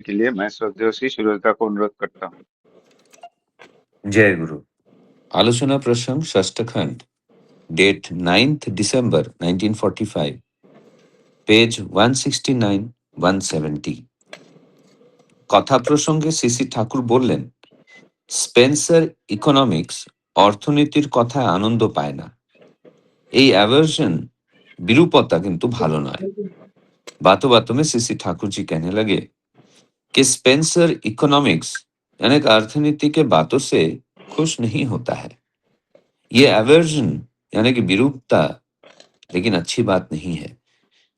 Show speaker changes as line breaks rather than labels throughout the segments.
के लिए मैं श्रद्धेय श्री सुरजदा को अनुरोध करता हूँ।
जय गुरु। आलोचना प्रसंग षष्ठ खंड, डेट 9th December 1945, পেজ 169 170। কথা প্রসঙ্গে শ্রী ঠাকুর বললেন, স্পেন্সার ইকোনমিক্স অর্থনীতির কথায় আনন্দ পায় না। এই অ্যাভার্সন विरूपता किंतु भालो नয়। बातों बातों में श्री ठाकुर जी कहने लगे कि स्पेंसर इकोनॉमिक्स यानी कि अर्थनीति के बातों से खुश नहीं होता है। ये अवर्जन यानी कि विरूपता लेकिन अच्छी बात नहीं है।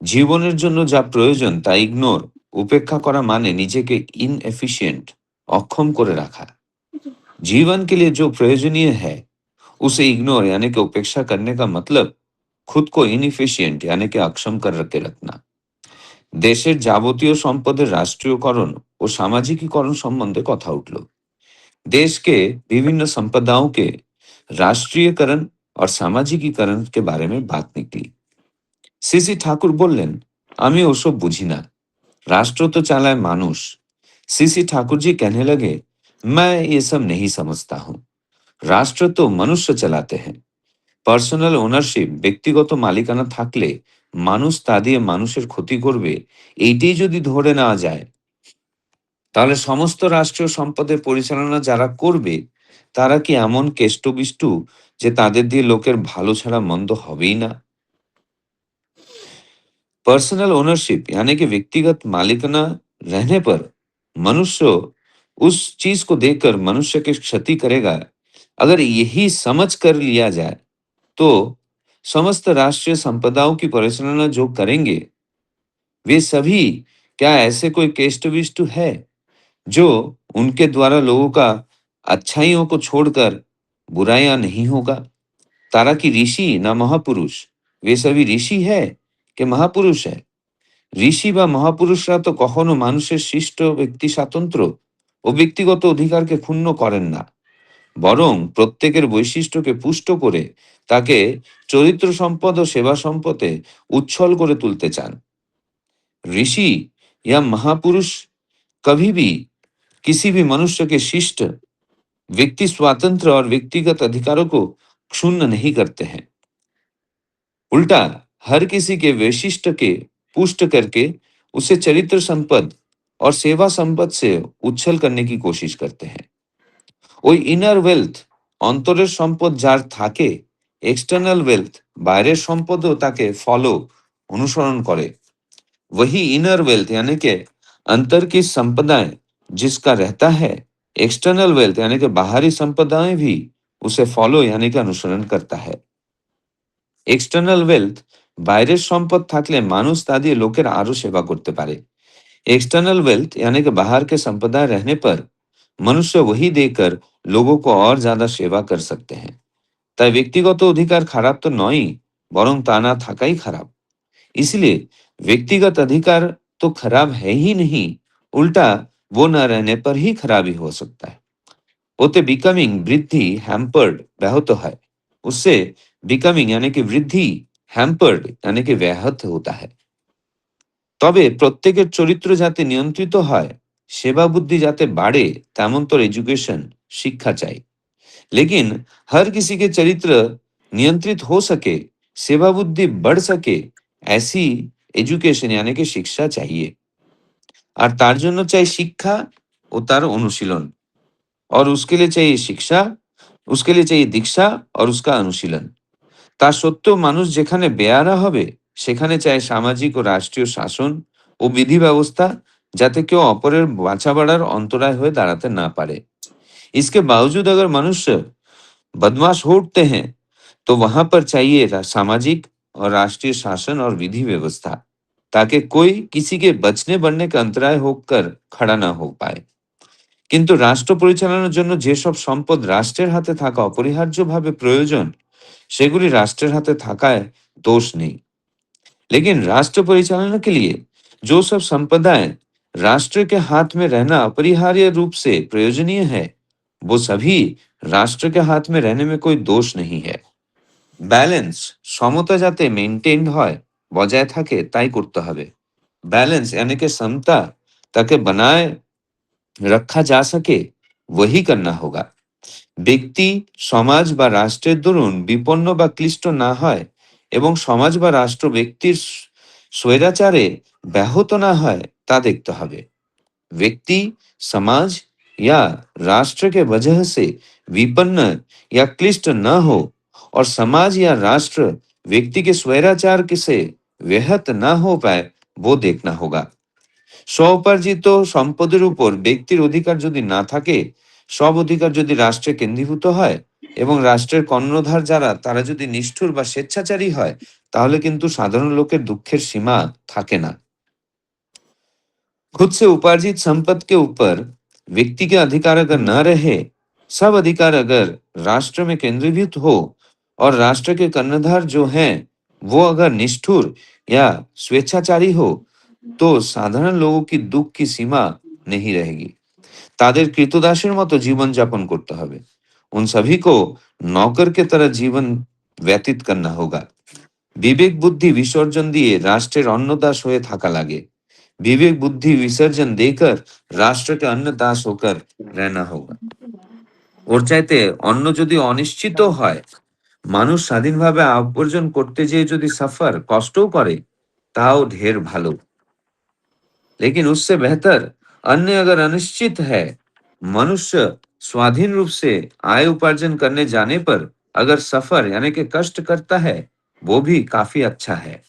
জীবনের জন্য যা প্রয়োজন তা ইগনোর উপেক্ষা করা মানে নিজেকে इनएफिशिएंट অক্ষম করে রাখা। जीवन के लिए जो प्रयोजनीय है उसे इग्नोर यानी कि उपेक्षा करने का मतलब खुद को इनएफिशिएंट यानी कि अक्षम कर रखे रखना। দেশের যাবতীয় সম্পদের রাষ্ট্রীয়করণ ও সামাজিকীকরণ সম্বন্ধে কথা উঠল। देश के विभिन्न संपदाओं के राष्ट्रीयकरण और सामाजिकीकरण के बारे में बात निकली। শ্রী ঠাকুর বললেন, আমি ওসব বুঝি না, राष्ट्र तो चालाए मानुष। श्री ठाकुर जी कहने लगे, मैं ये सब नहीं समझता हूँ। राष्ट्र तो मनुष्य चलाते हैं। পার্সোনাল ওনারশিপ ব্যক্তিগত মালিকানা থাকলে মানুষ তা দিয়ে মানুষের ক্ষতি করবে, এইটাই যদি ধরে নেওয়া যায়, তাহলে সমস্ত রাষ্ট্রীয় সম্পদের পরিচালনা যারা করবে তারা কি এমন কেষ্টবিষ্টু যে তাদের দিয়ে লোকের ভালো ছাড়া মন্দ হবেই না। पर्सनल ओनरशिप यानी कि व्यक्तिगत मालिकाना रहने पर मनुष्य उस चीज को देखकर मनुष्य की क्षति करेगा। अगर यही समझ कर लिया जाए तो समस्त राष्ट्रीय संपदाओं की परिचालना जो करेंगे वे सभी क्या ऐसे कोई केष्टविष्टु है जो उनके द्वारा लोगों का अच्छाइयों को छोड़कर बुराइयां नहीं होगा। तारा की ऋषि ना महापुरुष, वे सभी ऋषि है कि महापुरुष है। ঋষি বা মহাপুরুষরা তো কখনো মানুষের সৃষ্ট ব্যক্তি স্বাতন্ত্র্য ও ব্যক্তিগত অধিকারকে ক্ষুণ্ণ করেন না, বরং প্রত্যেকের বৈশিষ্ট্যকে পুষ্ট করে তাকে চরিত্র সম্পদ ও সেবা সম্পদে উচ্ছল করে তুলতে চান। ऋषि या महापुरुष कभी भी किसी भी मनुष्य के शिष्ट व्यक्ति स्वातंत्र और व्यक्तिगत अधिकारों को क्षुण्ण नहीं करते हैं, उल्टा हर किसी के वैशिष्ट के पुष्ट करके उसे चरित्र संपद और सेवा संपद से उच्छल करने की कोशिश करते हैं। ওই ইনার ওয়েলথ অন্তরের সম্পদ যার থাকে, এক্সটার্নাল ওয়েলথ বাইরের সম্পদও তাকে ফলো অনুসরণ করে। वही इनर वेल्थ यानी कि अंतर की संपदाएं जिसका रहता है, एक्सटर्नल वेल्थ यानी कि बाहरी संपदाएं भी उसे फॉलो यानी कि अनुसरण करता है। এক্সটার্নাল ওয়েলথ বাইরের সম্পদ থাকলে মানুষ তা দিয়ে লোকের আরো সেবা করতে পারে। एक्सटर्नल वेल्थ यानी कि बाहर के संपदा रहने पर मनुष्य वही देकर लोगों को और ज्यादा सेवा कर सकते हैं। তাই ব্যক্তিগত অধিকার খারাপ তো নয়ই, বরং তা না থাকাই খারাপ। इसलिए व्यक्तिगत अधिकार तो खराब है ही नहीं, उल्टा वो न रहने पर ही खराबी हो सकता है। ওতে বিকামিং বৃদ্ধি হ্যাম্পার্ড ব্যাহত হয়। उससे বিকামিং यानी कि वृद्धि হ্যাম্পার্ড यानी कि व्याहत होता है। তবে প্রত্যেকের চরিত্র যাতে নিয়ন্ত্রিত হয়, সেবা বুদ্ধি যাতে বাড়ে, তেমন তোর एजुकेशन शिक्षा চাই। लेकिन हर किसी के चरित्र नियंत्रित हो सके, सेवा बुद्धि बढ़ सके, ऐसी एजुकेशन यानी कि शिक्षा चाहिए। আর তার জন্য চাই শিক্ষা ও তার অনুশীলন। और उसके लिए चाहिए शिक्षा, उसके लिए चाहिए दीक्षा और उसका अनुशीलन। তা সত্ত্বেও মানুষ যেখানে বেয়ারা হবে সেখানে চাই সামাজিক ও রাষ্ট্রীয় শাসন ও বিধি ব্যবস্থা, যাতে কেউ অপরের বাঁচা বাড়ার অন্তরায় হয়ে দাঁড়াতে না পারে। इसके बावजूद अगर मनुष्य बदमाश हो उठते हैं तो वहां पर चाहिए सामाजिक और राष्ट्रीय शासन और विधि व्यवस्था, ताकि कोई किसी के बचने बढ़ने का अंतराय होकर खड़ा ना हो पाए। কিন্তু রাষ্ট্র পরিচালনার জন্য যেসব সম্পদ রাষ্ট্রের হাতে থাকা অপরিহার্যভাবে প্রয়োজন সেগুলি राष्ट्र हाथे থাকায় दोष नहीं। लेकिन राष्ट्र परिचालना के लिए जो सब संपदाएं राष्ट्र के हाथ में रहना अपरिहार्य रूप से प्रयोजनीय है, वो सभी राष्ट्र के हाथ में रहने में कोई दोष नहीं है। ব্যালেন্স সমতা যাতে মেইনটেইনড হয়, বজায় থাকে, তাই করতে হবে। ব্যালেন্স यानी कि समता ताकि बनाए रखा जा सके वही करना होगा। ব্যক্তি, সমাজ বা রাষ্ট্রের দরুন বিপন্ন বা ক্লিষ্ট না হয় এবং সমাজ বা রাষ্ট্র ব্যক্তির স্বৈরাচারে ব্যাহত না হয় তা দেখতে হবে। व्यक्ति, समाज या राष्ट्र के वजह से विपन्न या क्लिष्ट न हो और समाज या राष्ट्र व्यक्ति के स्वैराचार से व्याहत न हो पाए वो देखना होगा। স্ব-উপার্জিত সম্পদের উপর ব্যক্তির অধিকার যদি না থাকে, সব অধিকার যদি রাষ্ট্রে কেন্দ্রীভূত হয় এবং রাষ্ট্রের কর্ণধার যারা তারা যদি নিষ্ঠুর বা স্বেচ্ছাচারী হয়, তাহলে কিন্তু সাধারণ লোকের দুঃখের সীমা থাকে না। खुद से उपार्जित संपत्ति के ऊपर व्यक्ति के अधिकार अगर न रहे, सब अधिकार अगर राष्ट्र में केंद्रीभूत हो और राष्ट्र के कर्णधार जो हैं वो अगर निष्ठुर या स्वेच्छाचारी हो, तो साधारण लोगों की दुख की सीमा नहीं रहेगी। তাদের কৃতদাসের মতো জীবনযাপন করতে হবে। उन सभी को नौकर के तरह जीवन व्यतीत करना होगा। विवेक बुद्धि विसर्जन दिए राष्ट्रेर अन्नदास হয়ে থাকা লাগে। विवेक बुद्धि विसर्जन देकर राष्ट्र के अन्नदास होकर रहना होगा। ওর চাইতে অন্ন যদি অনিশ্চিত হয়, মানুষ স্বাধীনভাবে উপার্জন করতে যেয়ে যদি কষ্টও করে, তাও ঢের ভালো। लेकिन उससे बेहतर अन्य अगर अनिश्चित है, मनुष्य स्वाधीन रूप से आय उपार्जन करने जाने पर अगर सफर यानी कि कष्ट करता है, वो भी काफी अच्छा है।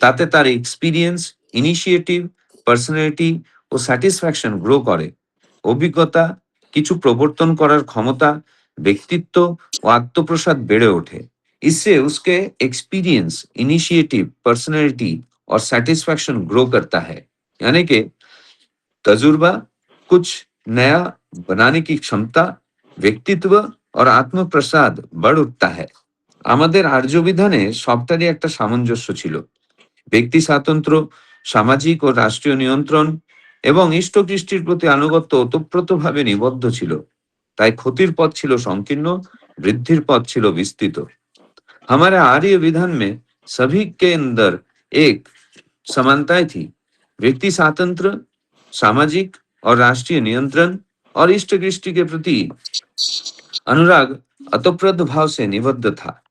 তাতে তার এক্সপিরিয়েন্স, ইনিশিয়েটিভ, পার্সোনালিটি ও স্যাটিসফ্যাকশন গ্রো করে। অভিজ্ঞতা, কিছু প্রবর্তন করার ক্ষমতা, ব্যক্তিত্ব ও আত্মপ্রসাদ বেড়ে ওঠে। इससे उसके एक्सपीरियंस, इनिशिएटिव, पर्सनैलिटी और सैटिस्फैक्शन ग्रो करता है। यानी कि तजुर्बा, कुछ नया बनाने की क्षमता, व्यक्तित्व और आत्मप्रसाद बढ़ उठता है। আমাদের আর্য বিধানে সবটারই একটা সামঞ্জস্য ছিল। ব্যক্তি স্বাতন্ত্র্য, সামাজিক ও রাষ্ট্রীয় নিয়ন্ত্রণ এবং ইষ্টকৃষ্টির প্রতি আনুগত্য ওতপ্রোতভাবে নিবদ্ধ ছিল। তাই ক্ষতির পথ ছিল সংকীর্ণ, বৃদ্ধির পথ ছিল विस्तृत। हमारे आर्य विधान में सभी के अंदर एक समानताएं थी। व्यक्ति स्वातंत्र, सामाजिक और राष्ट्रीय नियंत्रण और इष्ट दृष्टि के प्रति अनुराग अतोप्रत भाव से निबद्ध था।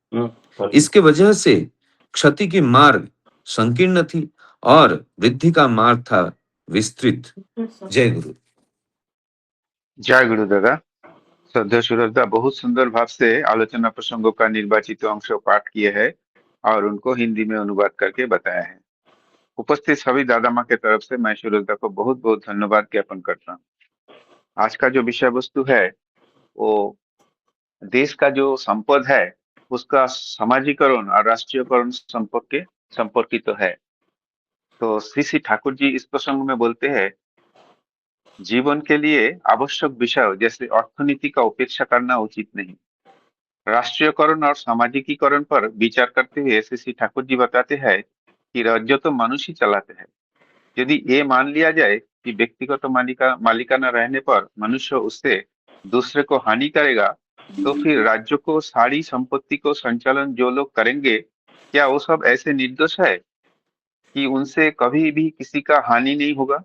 इसके वजह से क्षति की मार्ग संकीर्ण थी और वृद्धि का मार्ग था विस्तृत। जय गुरु।
जय गुरु दादा। श्रद्धेय सुरजदा बहुत सुंदर भाव से आलोचना प्रसंगों का निर्वाचित अंश पाठ किए हैं और उनको हिंदी में अनुवाद करके बताया है। उपस्थित सभी दादा माँ के तरफ से मैं सुरजदा को बहुत बहुत धन्यवाद ज्ञापन करता हूँ। आज का जो विषय वस्तु है वो देश का जो संपद है उसका सामाजिकरण और राष्ट्रीयकरण संपर्कित तो है। तो श्री श्री ठाकुर जी इस प्रसंग में बोलते हैं, जीवन के लिए आवश्यक विषय जैसे अर्थनीति का उपेक्षा करना उचित नहीं। राष्ट्रीयकरण और सामाजिकीकरण पर विचार करते हुए श्री श्री ठाकुर जी बताते हैं कि राज्य तो मनुष्य ही चलाते हैं। यदि ये मान लिया जाए कि व्यक्तिगत मालिकाना रहने पर मनुष्य उससे दूसरे को हानि करेगा, तो फिर राज्य को सारी संपत्ति को संचालन जो लोग करेंगे, क्या वो सब ऐसे निर्दोष है कि उनसे कभी भी किसी का हानि नहीं होगा?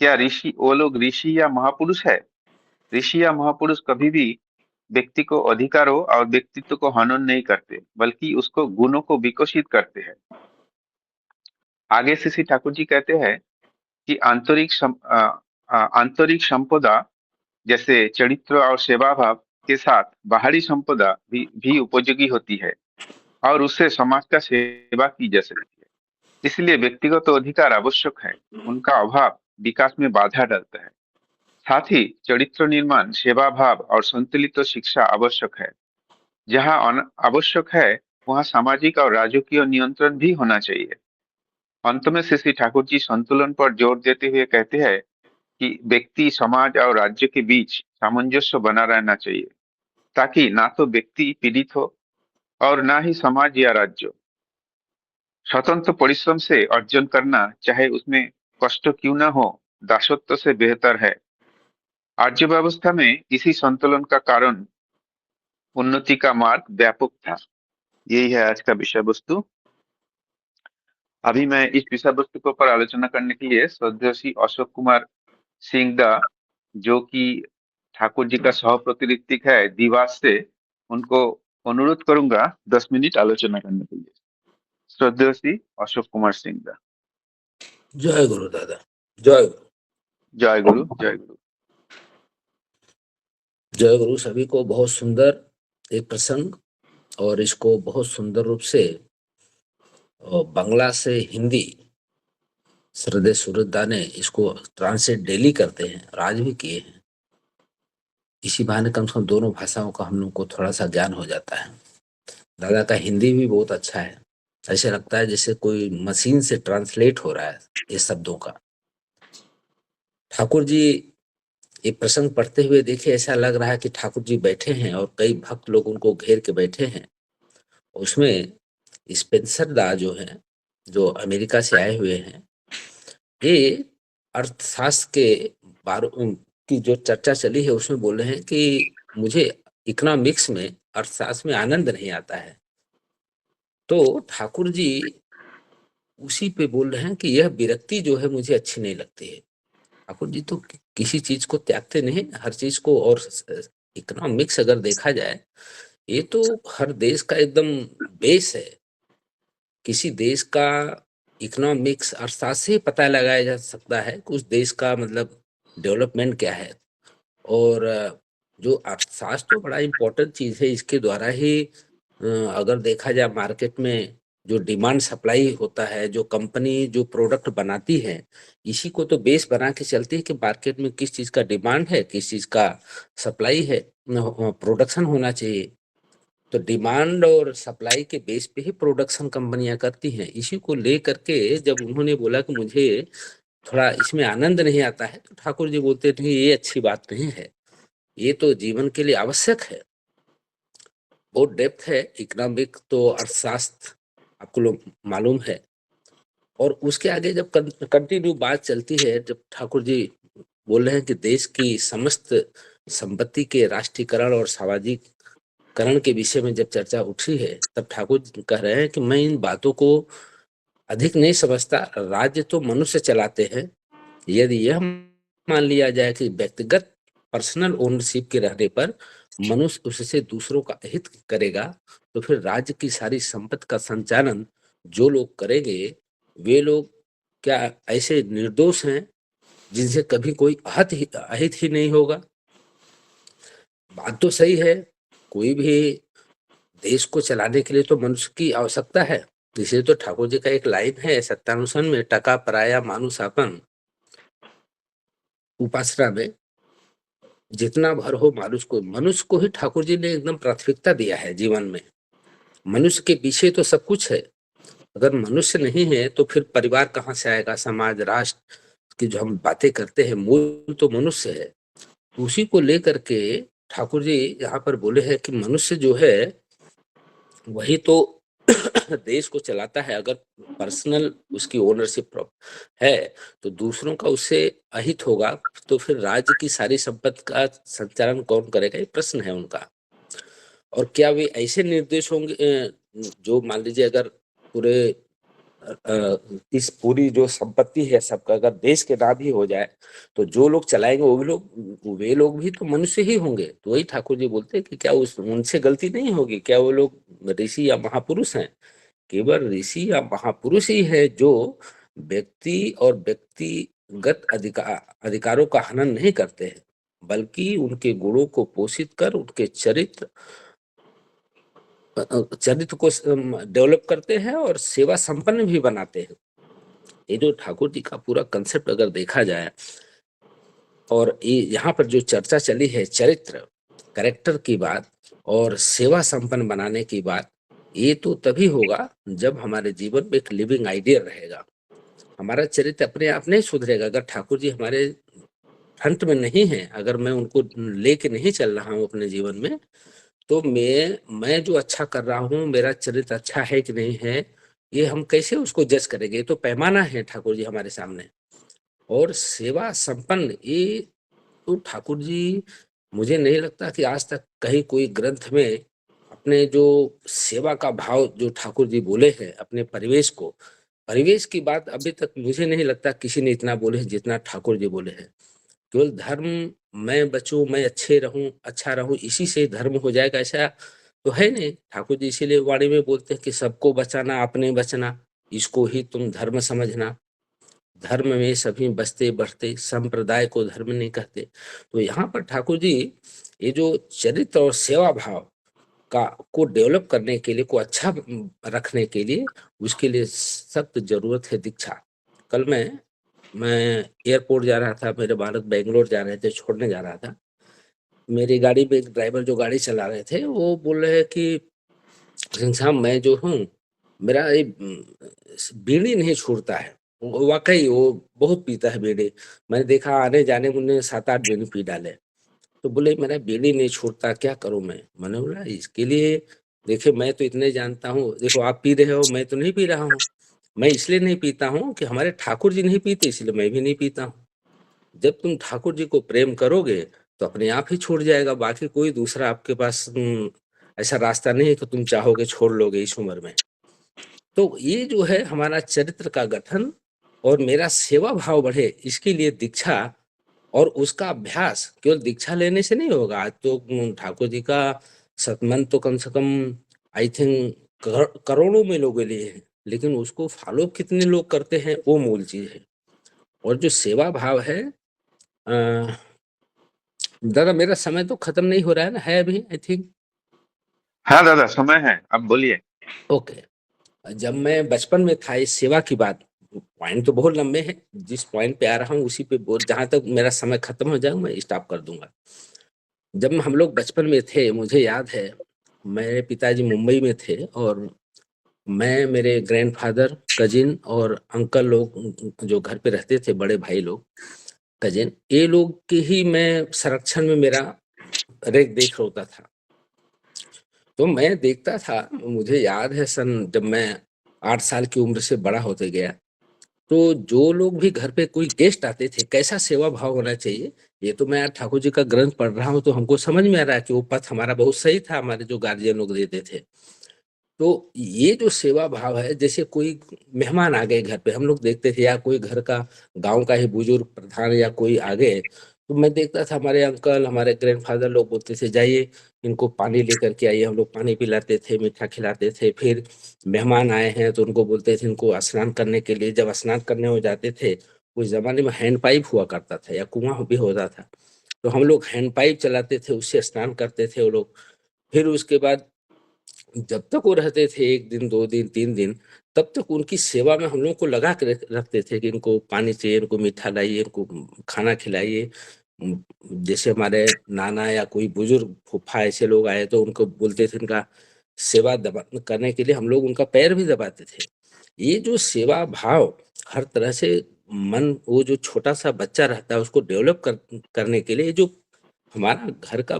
क्या वो लोग ऋषि या महापुरुष है? ऋषि या महापुरुष कभी भी व्यक्ति को अधिकारों और व्यक्तित्व को हनन नहीं करते, बल्कि उसको गुणों को विकसित करते हैं। आगे से श्री ठाकुर जी कहते हैं कि आंतरिक संपदा जैसे चरित्र और सेवा भाव के साथ बाहरी संपदा भी उपयोगी होती है और उससे समाज का सेवा की जा सकती है। इसलिए व्यक्तिगत अधिकार आवश्यक है, उनका अभाव विकास में बाधा डालता है। साथ ही चरित्र निर्माण, सेवा भाव और संतुलित शिक्षा आवश्यक है। जहाँ आवश्यक है वहाँ सामाजिक और राजकीय नियंत्रण भी होना चाहिए। अंत में श्री ठाकुर जी संतुलन पर जोर देते हुए कहते हैं कि व्यक्ति, समाज और राज्य के बीच सामंजस्य बना रहना चाहिए, ताकि ना तो व्यक्ति पीड़ित हो और ना ही समाज या राज्य। स्वतंत्र परिश्रम से अर्जन करना, चाहे उसमें कष्ट क्यों ना हो, दासत्व से बेहतर है। आर्य व्यवस्था में इसी संतुलन का कारण उन्नति का मार्ग व्यापक था। यही है आज का विषय वस्तु। अभी मैं इस विषय वस्तु के ऊपर आलोचना करने के लिए स्वदेशी अशोक कुमार सिंगदा, जो कि ठाकुर जी का सह प्रतिऋत्विक है दीवास से, उनको अनुरोध करूंगा 10 मिनट आलोचना करने के लिए। स्वदेशी अशोक कुमार सिंगदा।
जय गुरु दादा। जय गुरु।
जय गुरु, जय गुरु।
जय गुरु। सभी को बहुत सुंदर एक प्रसंग, और इसको बहुत सुंदर रूप से बांग्ला से हिंदी श्रद्धे सूरजदा ने इसको ट्रांसलेट डेली करते हैं और आज भी किए हैं। इसी बहाने कम से कम दोनों भाषाओं का हम लोग को थोड़ा सा ज्ञान हो जाता है। दादा का हिंदी भी बहुत अच्छा है, ऐसे लगता है जैसे कोई मशीन से ट्रांसलेट हो रहा है ये शब्दों का। ठाकुर जी ये प्रसंग पढ़ते हुए देखिए, ऐसा लग रहा है कि ठाकुर जी बैठे हैं और कई भक्त लोग उनको घेर के बैठे हैं। उसमें स्पेंसर दा जो है, जो अमेरिका से आए हुए हैं, ये अर्थशास्त्र के बारे की जो चर्चा चली है उसमें बोल रहे हैं कि मुझे इकोनॉमिक्स में, अर्थशास्त्र में आनंद नहीं आता है। तो ठाकुर जी उसी पे बोल रहे हैं कि यह विरक्ति जो है मुझे अच्छी नहीं लगती है। ठाकुर जी तो किसी चीज को त्यागते नहीं, हर चीज को। और इकोनॉमिक्स अगर देखा जाए, ये तो हर देश का एकदम बेस है। किसी देश का इकोनॉमिक्स अर्थशास्त्र से ही पता लगाया जा सकता है कि उस देश का मतलब डेवलपमेंट क्या है। और जो अर्थशास्त्र तो बड़ा इम्पोर्टेंट चीज है, इसके द्वारा ही अगर देखा जाए मार्केट में जो डिमांड सप्लाई होता है, जो कंपनी जो प्रोडक्ट बनाती है, इसी को तो बेस बना के चलती है कि मार्केट में किस चीज का डिमांड है, किस चीज का सप्लाई है, प्रोडक्शन होना चाहिए। तो डिमांड और सप्लाई के बेस पे ही प्रोडक्शन कंपनियां करती हैं। इसी को लेकर के जब उन्होंने बोला कि मुझे थोड़ा इसमें आनंद नहीं आता है, तो ठाकुर जी बोलते थे ये अच्छी बात नहीं है, ये तो जीवन के लिए आवश्यक है। बहुत डेप्थ है इकोनॉमिक तो अर्थशास्त्र, आपको लोग मालूम है। और उसके आगे जब कंटिन्यू बात चलती है, जब ठाकुर जी बोल रहे हैं कि देश की समस्त संपत्ति के राष्ट्रीयकरण और सामाजिकरण के विषय में जब चर्चा उठी है, तब ठाकुर जी कह रहे हैं कि मैं इन बातों को अधिक नहीं समझता। राज्य तो मनुष्य चलाते हैं। यदि यह मान लिया जाए कि व्यक्तिगत पर्सनल ओनरशिप के रहने पर मनुष्य उससे दूसरों का हित करेगा, तो फिर राज्य की सारी संपत्ति का संचालन जो लोग करेंगे, वे लोग क्या ऐसे निर्दोष हैं जिनसे कभी कोई अहित ही नहीं होगा? बात तो सही है। कोई भी देश को चलाने के लिए तो मनुष्य की आवश्यकता है। इसलिए तो ठाकुर जी का एक लाइन है सत्यानुसन में, टका पराया मानुष आपन, उपासना में, जितना भर हो मनुष्य को ही ठाकुर जी ने एकदम प्राथमिकता दिया है जीवन में। मनुष्य के पीछे तो सब कुछ है। अगर मनुष्य नहीं है तो फिर परिवार कहाँ से आएगा, समाज राष्ट्र की जो हम बातें करते हैं, मूल तो मनुष्य है। उसी को लेकर के ठाकुर जी यहाँ पर बोले हैं कि मनुष्य जो है वही तो देश को चलाता है। अगर पर्सनल उसकी ओनरशिप है तो दूसरों का उससे अहित होगा, तो फिर राज्य की सारी संपत्ति का संचालन कौन करेगा, ये प्रश्न है उनका। और क्या वे ऐसे निर्देश होंगे जो मान लीजिए अगर पूरे इस पूरी जो संपत्ति है सबका अगर देश के नाम ही हो जाए, तो जो लोग चलाएंगे वे लोग भी तो मनुष्य ही होंगे। तो वही ठाकुर जी बोलते हैं कि क्या उनसे गलती नहीं होगी? क्या वो लोग ऋषि या महापुरुष हैं? केवल ऋषि या महापुरुष ही है जो व्यक्ति और व्यक्तिगत अधिकारों का हनन नहीं करते हैं, बल्कि उनके गुणों को पोषित कर उनके चरित्र को डेवलप करते हैं और सेवा संपन्न भी बनाते हैं। ये जो ठाकुर जी का पूरा कंसेप्ट अगर देखा जाए, और ये यहाँ पर जो चर्चा चली है चरित्र, कैरेक्टर की बात और सेवा संपन्न बनाने की बात, ये तो तभी होगा जब हमारे जीवन में एक लिविंग आइडिया रहेगा। हमारा चरित्र अपने आप नहीं सुधरेगा अगर ठाकुर जी हमारे फ्रंट में नहीं है, अगर मैं उनको लेके नहीं चल रहा हूँ अपने जीवन में, तो मैं जो अच्छा कर रहा हूँ, मेरा चरित्र अच्छा है कि नहीं है, ये हम कैसे उसको जज करेंगे? ये तो पैमाना है ठाकुर जी हमारे सामने। और सेवा संपन्न, ये तो ठाकुर जी, मुझे नहीं लगता कि आज तक कहीं कोई ग्रंथ में अपने जो सेवा का भाव जो ठाकुर जी बोले हैं अपने परिवेश को, परिवेश की बात अभी तक मुझे नहीं लगता किसी ने इतना बोले जितना ठाकुर जी बोले हैं। केवल धर्म, मैं बचूं, मैं अच्छे रहूं, अच्छा रहूं, इसी से धर्म हो जाएगा ऐसा तो है नहीं। ठाकुर जी इसीलिए वाणी में बोलते हैं कि सबको बचाना, अपने बचना, इसको ही तुम धर्म समझना। धर्म में सभी बसते बढ़ते, संप्रदाय को धर्म नहीं कहते। तो यहाँ पर ठाकुर जी ये जो चरित्र और सेवा भाव का को डेवलप करने के लिए, को अच्छा रखने के लिए, उसके लिए सख्त जरूरत है दीक्षा। कल मैं एयरपोर्ट जा रहा था, मेरे बालक बेंगलोर जा रहे थे, छोड़ने जा रहा था। मेरी गाड़ी में एक ड्राइवर जो गाड़ी चला रहे थे, वो बोल रहे हैं कि सिंह साहब, मैं जो हूँ, मेरा ये बीड़ी नहीं छूटता है। वाकई वो बहुत पीता है बीड़ी। मैंने देखा आने जाने में उन्होंने 7-8 बीड़ी पी डाले। तो बोले मेरा बीड़ी नहीं छूटता, क्या करूं मैं? मैंने बोला इसके लिए देखिए, मैं तो इतने जानता हूँ, देखो आप पी रहे हो, मैं तो नहीं पी रहा हूँ। मैं इसलिए नहीं पीता हूँ कि हमारे ठाकुर जी नहीं पीते, इसलिए मैं भी नहीं पीता हूँ। जब तुम ठाकुर जी को प्रेम करोगे तो अपने आप ही छूट जाएगा। बाकी कोई दूसरा आपके पास ऐसा रास्ता नहीं है कि तुम चाहोगे छोड़ लोगे इस उम्र में। तो ये जो है हमारा चरित्र का गठन और मेरा सेवा भाव बढ़े, इसके लिए दीक्षा और उसका अभ्यास केवल दीक्षा लेने से नहीं होगा। आज तो ठाकुर जी का सतमन तो कम से कम आई थिंक करोड़ों में लोग लिए हैं, लेकिन उसको फॉलो कितने लोग करते हैं वो मूल चीज है। और जो सेवा भाव है, अ, दादा मेरा समय तो खत्म नहीं हो रहा है ना, है अभी आई थिंक?
हाँ दादा, समय है, अब बोलिए।
ओके। जब मैं बचपन में था, इस सेवा की बात, पॉइंट तो बहुत लंबे हैं, जिस पॉइंट पे आ रहा हूँ उसी पे बोल, जहां तक मेरा समय खत्म हो जाए मैं स्टॉप कर दूंगा। जब हम लोग बचपन में थे, मुझे याद है, मेरे पिताजी मुंबई में थे और मैं, मेरे ग्रैंडफादर, कजिन और अंकल लोग जो घर पे रहते थे, बड़े भाई लोग, कजिन, ये लोग के ही मैं संरक्षण में मेरा रेख देख होता था। तो मैं देखता था, मुझे याद है सन जब मैं 8 साल की उम्र से बड़ा होते गया, तो जो लोग भी घर पे कोई गेस्ट आते थे, कैसा सेवा भाव होना चाहिए, ये तो मैं आज ठाकुर जी का ग्रंथ पढ़ रहा हूँ तो हमको समझ में आ रहा है कि वो पथ हमारा बहुत सही था, हमारे जो गार्जियन लोग देते थे। तो ये जो सेवा भाव है, जैसे कोई मेहमान आ गए घर पे, हम लोग देखते थे, या कोई घर का गांव का ही बुजुर्ग प्रधान या कोई आ गए, तो मैं देखता था हमारे अंकल, हमारे ग्रैंडफादर लोग बोलते थे जाइए इनको पानी लेकर के आइए। हम लोग पानी पिलाते थे, मीठा खिलाते थे। फिर मेहमान आए हैं तो उनको बोलते थे इनको स्नान करने के लिए। जब स्नान करने हो जाते थे, उस जमाने में हैंड पाइप हुआ करता था या कुआं भी होता था, तो हम लोग हैंड पाइप चलाते थे, उससे स्नान करते थे वो लोग। फिर उसके बाद जब तक वो रहते थे, 1 दिन 2 दिन 3 दिन, तब तक उनकी सेवा में हम लोग को लगा के रखते थे कि इनको पानी चाहिए, इनको मीठा लाइए, इनको खाना खिलाइए। उम, जैसे हमारे नाना या कोई बुजुर्ग फूफा ऐसे लोग आए तो उनको बोलते थे, इनका सेवा दबा करने के लिए हम लोग उनका पैर भी दबाते थे। ये जो सेवा भाव हर तरह से मन, वो जो छोटा सा बच्चा रहता है उसको डेवलप करने के लिए, ये जो हमारा घर का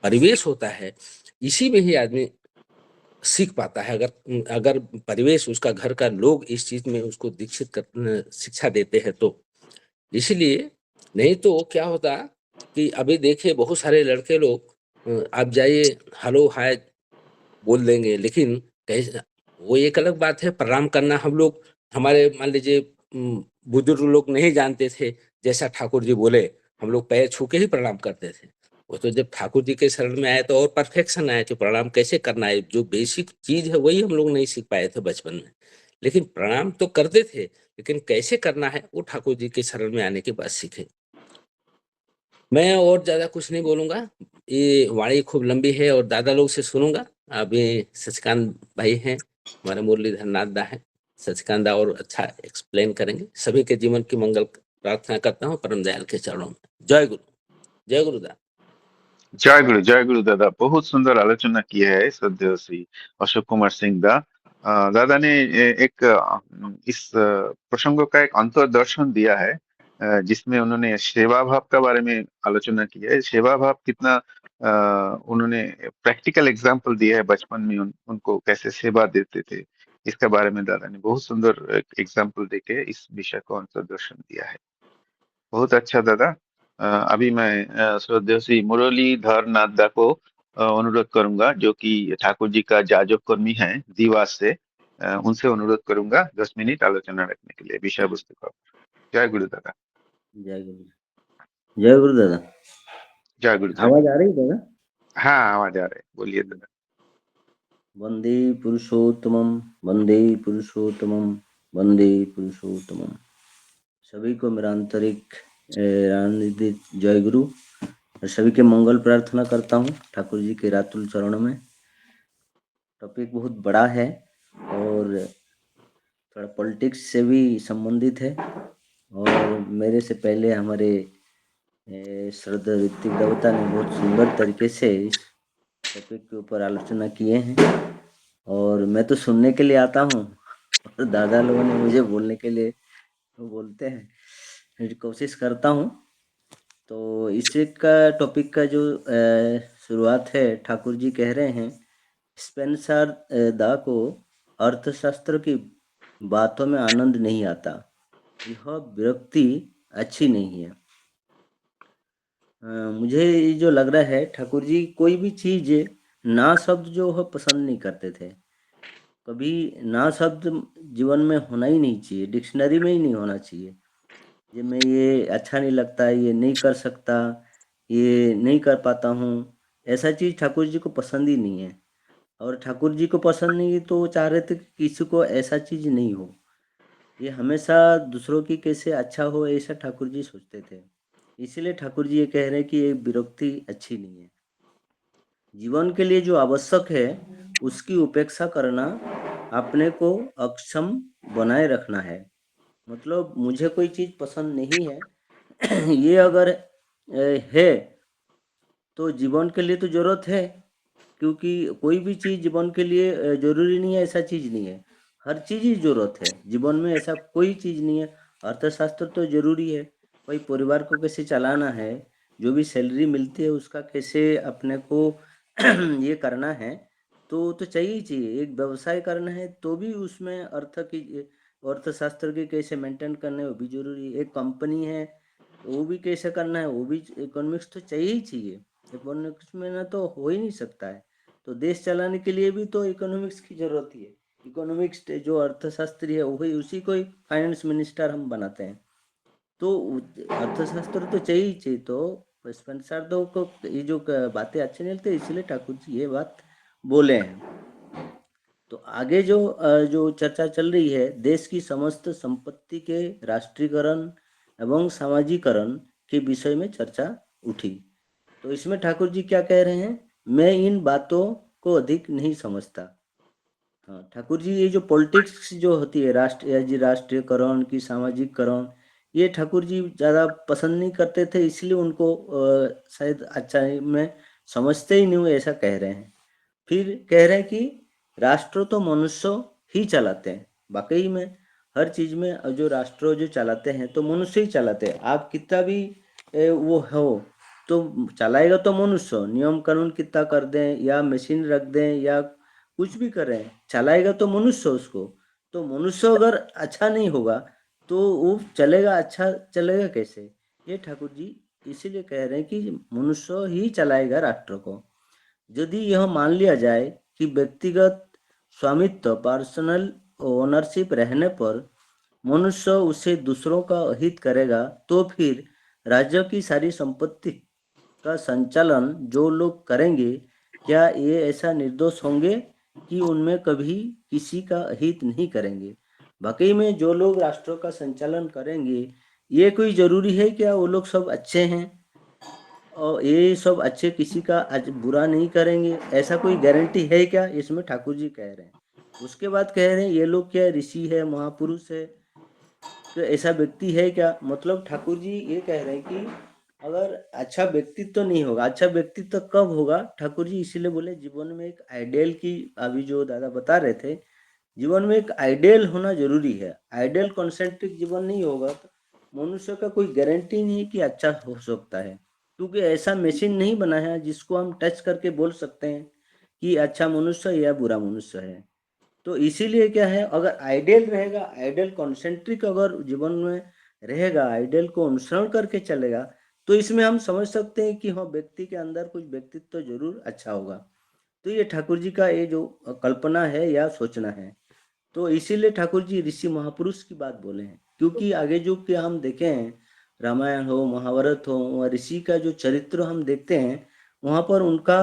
परिवेश होता है, इसी में ही आदमी सीख पाता है। अगर अगर परिवेश, उसका घर का लोग इस चीज में उसको दीक्षित कर शिक्षा देते हैं तो। इसलिए नहीं तो क्या होता कि अभी देखिए बहुत सारे लड़के लोग, आप जाइए, हेलो हाय बोल देंगे, लेकिन कैसे, वो एक अलग बात है। प्रणाम करना हम लोग, हमारे मान लीजिए बुजुर्ग लोग नहीं जानते थे, जैसा ठाकुर जी बोले, हम लोग पैर छू के ही प्रणाम करते थे। वो तो जब ठाकुर जी के शरण में आए तो और परफेक्शन आया कि प्रणाम कैसे करना है। जो बेसिक चीज है वही हम लोग नहीं सीख पाए थे बचपन में, लेकिन प्रणाम तो करते थे, लेकिन कैसे करना है वो ठाकुर जी के शरण में आने के बाद सीखे। मैं और ज्यादा कुछ नहीं बोलूंगा, ये वाणी खूब लंबी है और दादा लोग से सुनूंगा। अभी सचिकांत भाई हैं, हमारे मुरलीधर नाथ दा है, सचिकांत दा और अच्छा एक्सप्लेन करेंगे। सभी के जीवन की मंगल प्रार्थना करता हूँ परम दयाल के चरणों में। जय गुरु, जय गुरुदा।
जय गुरु दादा, बहुत सुंदर आलोचना की है श्रद्धेय श्री अशोक कुमार सिंह दा। दादा ने एक इस प्रसंगों का एक अंतर्दर्शन दिया है, जिसमें उन्होंने सेवा भाव के बारे में आलोचना की है। सेवा भाव कितना उन्होंने प्रैक्टिकल एग्जाम्पल दिया है, बचपन में उनको कैसे सेवा देते थे, इसके बारे में दादा ने बहुत सुंदर एग्जाम्पल देके इस विषय को अंतर्दर्शन दिया है। बहुत अच्छा दादा। अभी मैं श्रद्धेय श्री मुरलीधर नाथ दा को अनुरोध करूंगा, जो कि ठाकुर जी का जाजो कर्मी है दीवास से। उनसे अनुरोध करूंगा 10 मिनट आलोचना रखने के लिए विषय वस्तु का। जय गुरु दादा।
जय गुरु। जय गुरु दादा।
जय गुरु जय
आवाज
गुरु।
आ रही है दादा?
हाँ आवाज आ रही है, बोलिए दादा।
वंदे पुरुषोत्तमम, वंदे पुरुषोत्तमम, वंदे पुरुषोत्तमम। सभी को मेरा आंतरिक आनंदित जय गुरु और सभी के मंगल प्रार्थना करता हूँ ठाकुर जी के रातुल चरणों में। टॉपिक बहुत बड़ा है और थोड़ा पॉलिटिक्स से भी संबंधित है और मेरे से पहले हमारे श्रद्धा ऋतिक देवता ने बहुत सुंदर तरीके से इस टॉपिक के ऊपर आलोचना किए हैं और मैं तो सुनने के लिए आता हूँ और दादा लोगों ने मुझे बोलने के लिए बोलते हैं, मेरी कोशिश करता हूँ। तो इसी का टॉपिक का जो शुरुआत है, ठाकुर जी कह रहे हैं स्पेंसर दा को अर्थशास्त्र की बातों में आनंद नहीं आता, यह विरक्ति अच्छी नहीं है। मुझे ये जो लग रहा है ठाकुर जी कोई भी चीज ना शब्द जो है पसंद नहीं करते थे। कभी ना शब्द जीवन में होना ही नहीं चाहिए, डिक्शनरी में ही नहीं होना चाहिए। ये मैं ये अच्छा नहीं लगता, ये नहीं कर सकता, ये नहीं कर पाता हूँ, ऐसा चीज ठाकुर जी को पसंद ही नहीं है। और ठाकुर जी को पसंद नहीं तो वो चाह रहे थे कि किसी को ऐसा चीज नहीं हो। ये हमेशा दूसरों की कैसे अच्छा हो ऐसा ठाकुर जी सोचते थे। इसीलिए ठाकुर जी ये कह रहे हैं कि ये विरक्ति अच्छी नहीं है। जीवन के लिए जो आवश्यक है उसकी उपेक्षा करना अपने को अक्षम बनाए रखना है। मतलब मुझे कोई चीज पसंद नहीं है ये अगर है तो जीवन के लिए तो जरूरत है, क्योंकि कोई भी चीज जीवन के लिए जरूरी नहीं है ऐसा चीज नहीं है। हर चीज ही जरूरत है जीवन में, ऐसा कोई चीज नहीं है। अर्थशास्त्र तो जरूरी है, भाई परिवार को कैसे चलाना है, जो भी सैलरी मिलती है उसका कैसे अपने को ये करना है, तो चाहिए ही चाहिए। एक व्यवसाय करना है तो भी उसमें अर्थशास्त्र के कैसे मेंटेन करना है वो भी जरूरी है। एक कंपनी है वो भी कैसे करना है वो भी इकोनॉमिक्स तो चाहिए ही चाहिए। इकोनॉमिक्स में ना तो हो ही नहीं सकता है। तो देश चलाने के लिए भी तो इकोनॉमिक्स की जरूरत ही है। इकोनॉमिक्स जो अर्थशास्त्री है वही उसी को ही फाइनेंस मिनिस्टर हम बनाते हैं। तो अर्थशास्त्र तो चाहिए ही चाहिए। तो स्पेंसर दो को ये जो बातें अच्छी नहीं लगती, इसलिए ठाकुर जी ये बात बोले हैं। तो आगे जो चर्चा चल रही है, देश की समस्त संपत्ति के राष्ट्रीयकरण एवं सामाजिकरण के विषय में चर्चा उठी। तो इसमें ठाकुर जी क्या कह रहे हैं, मैं इन बातों को अधिक नहीं समझता। हाँ, ठाकुर जी ये जो पॉलिटिक्स जो होती है राष्ट्रीयकरण की सामाजिकरण, ये ठाकुर जी ज़्यादा पसंद नहीं करते थे, इसलिए उनको शायद अच्छा में समझते ही नहीं हुए ऐसा कह रहे हैं। फिर कह रहे हैं कि राष्ट्र तो मनुष्य ही चलाते हैं। वाकई में हर चीज में जो राष्ट्र जो चलाते हैं तो मनुष्य ही चलाते हैं। आप कितना भी वो हो तो चलाएगा तो मनुष्य। नियम कानून कितना कर दें या मशीन रख दें या कुछ भी करें, चलाएगा तो मनुष्य उसको। तो मनुष्य अगर अच्छा नहीं होगा तो वो चलेगा, अच्छा चलेगा कैसे? ये ठाकुर जी इसीलिए कह रहे हैं कि मनुष्य ही चलाएगा राष्ट्र को। यदि यह मान लिया जाए कि व्यक्तिगत स्वामित्व पर्सनल ओनरशिप रहने पर मनुष्य उसे दूसरों का हित करेगा, तो फिर राज्य की सारी संपत्ति का संचालन जो लोग करेंगे, क्या ये ऐसा निर्दोष होंगे कि उनमें कभी किसी का हित नहीं करेंगे? वाकई में जो लोग राष्ट्र का संचालन करेंगे, ये कोई जरूरी है क्या वो लोग सब अच्छे हैं और ये सब अच्छे किसी का बुरा नहीं करेंगे? ऐसा कोई गारंटी है क्या? इसमें ठाकुर जी कह रहे हैं। उसके बाद कह रहे हैं ये लोग क्या ऋषि है, महापुरुष है, तो ऐसा व्यक्ति है क्या? मतलब ठाकुर जी ये कह रहे हैं कि अगर अच्छा व्यक्तित्व तो नहीं होगा, अच्छा व्यक्तित्व तो कब होगा? ठाकुर जी इसीलिए बोले जीवन में एक आइडियल की, अभी जो दादा बता रहे थे, जीवन में एक आइडियल होना जरूरी है। आइडियल कॉन्सेंट्रिक जीवन नहीं होगा तो मनुष्य का कोई गारंटी नहीं है कि अच्छा हो सकता है, क्योंकि ऐसा मशीन नहीं बना है जिसको हम टच करके बोल सकते हैं कि अच्छा मनुष्य या बुरा मनुष्य है। तो इसीलिए क्या है, अगर आइडियल रहेगा, आइडियल कॉन्सेंट्रिक अगर जीवन में रहेगा, आइडियल को अनुसरण करके चलेगा, तो इसमें हम समझ सकते हैं कि हाँ व्यक्ति के अंदर कुछ व्यक्तित्व तो जरूर अच्छा होगा। तो ये ठाकुर जी का ये जो कल्पना है या सोचना है। तो इसीलिए ठाकुर जी ऋषि महापुरुष की बात बोले हैं, क्योंकि आगे जो कि हम देखे हैं, रामायण हो महाभारत हो, वहाँ ऋषि का जो चरित्र हम देखते हैं, वहाँ पर उनका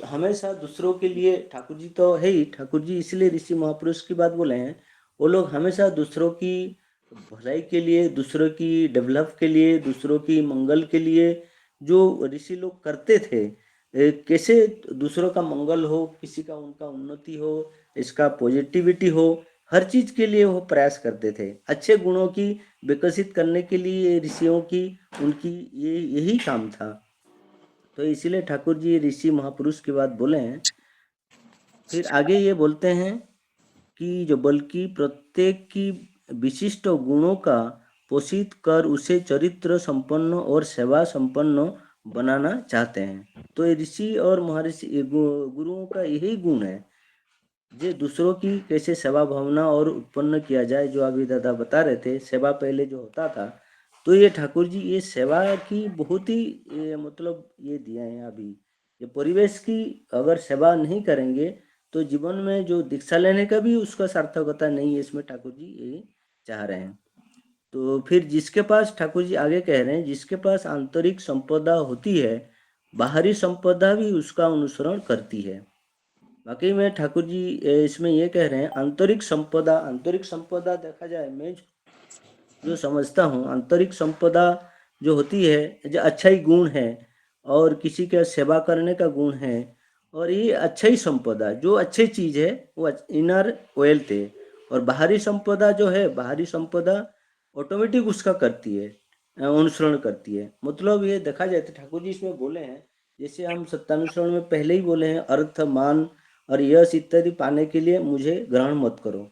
हमेशा दूसरों के लिए, ठाकुर जी तो है ही, ठाकुर जी इसलिए ऋषि महापुरुष की बात बोले हैं, वो लोग हमेशा दूसरों की भलाई के लिए, दूसरों की डेवलप के लिए, दूसरों की मंगल के लिए जो ऋषि लोग करते थे, कैसे दूसरों का मंगल हो, किसी का उनका उन्नति हो, इसका पॉजिटिविटी हो, हर चीज के लिए वो प्रयास करते थे। अच्छे गुणों की विकसित करने के लिए ऋषियों की, उनकी ये यही काम था। तो इसीलिए ठाकुर जी ऋषि महापुरुष की बात बोले हैं। फिर आगे ये बोलते हैं कि जो बल्कि प्रत्येक की विशिष्ट गुणों का पोषित कर उसे चरित्र संपन्न और सेवा संपन्न बनाना चाहते हैं। तो ये ऋषि और महर्षि गुरुओं का यही गुण है, जे दूसरों की कैसे सेवा भावना और उत्पन्न किया जाए। जो अभी दादा बता रहे थे, सेवा पहले जो होता था, तो ये ठाकुर जी ये सेवा की बहुत ही मतलब ये दिए हैं। अभी ये परिवेश की अगर सेवा नहीं करेंगे तो जीवन में जो दीक्षा लेने का भी उसका सार्थकता नहीं है, इसमें ठाकुर जी ये चाह रहे हैं। तो फिर जिसके पास, ठाकुर जी आगे कह रहे हैं, जिसके पास आंतरिक संपदा होती है, बाहरी संपदा भी उसका अनुसरण करती है। वाकई में ठाकुर जी इसमें ये कह रहे हैं, आंतरिक संपदा देखा जाए, मैं जो समझता हूँ, आंतरिक संपदा जो होती है, जो अच्छा ही गुण है और किसी का सेवा करने का गुण है, और ये अच्छा ही संपदा जो अच्छी चीज है वो इनर वेल्थ है। और बाहरी संपदा जो है, बाहरी संपदा ऑटोमेटिक उसका करती है, अनुसरण करती है। मतलब ये देखा जाए तो ठाकुर जी इसमें बोले हैं, जैसे हम सत्यानुसरण में पहले ही बोले हैं, अर्थ मान और यश इत्यादि पाने के लिए मुझे ग्रहण मत करो।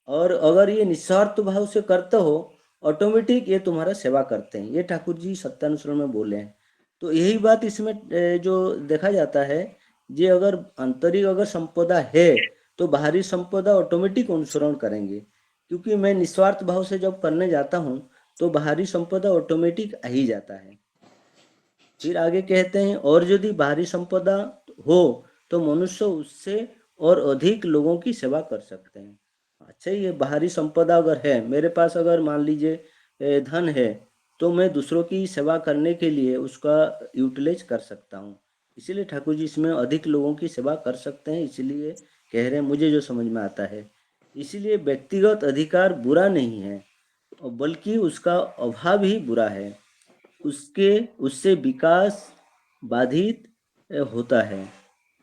और अगर ये निस्वार्थ भाव से करते हो, ऑटोमेटिक ये तुम्हारा सेवा करते हैं। ये ठाकुर जी सत्यानुसरण में बोले हैं। तो यही बात इसमें जो देखा जाता है, जे अगर आंतरिक अगर संपदा है तो बाहरी संपदा ऑटोमेटिक अनुसरण करेंगे, क्योंकि मैं निस्वार्थ भाव से जब करने जाता हूँ तो बाहरी संपदा ऑटोमेटिक आ ही जाता है। फिर आगे कहते हैं, और यदि बाहरी संपदा हो तो मनुष्य उससे और अधिक लोगों की सेवा कर सकते हैं। अच्छा, ये बाहरी संपदा अगर है मेरे पास, अगर मान लीजिए धन है, तो मैं दूसरों की सेवा करने के लिए उसका यूटिलाइज कर सकता हूँ। इसीलिए ठाकुर जी इसमें अधिक लोगों की सेवा कर सकते हैं, इसलिए कह रहे हैं, मुझे जो समझ में आता है। इसीलिए व्यक्तिगत अधिकार बुरा नहीं है, बल्कि उसका अभाव ही बुरा है। उससे विकास बाधित होता है।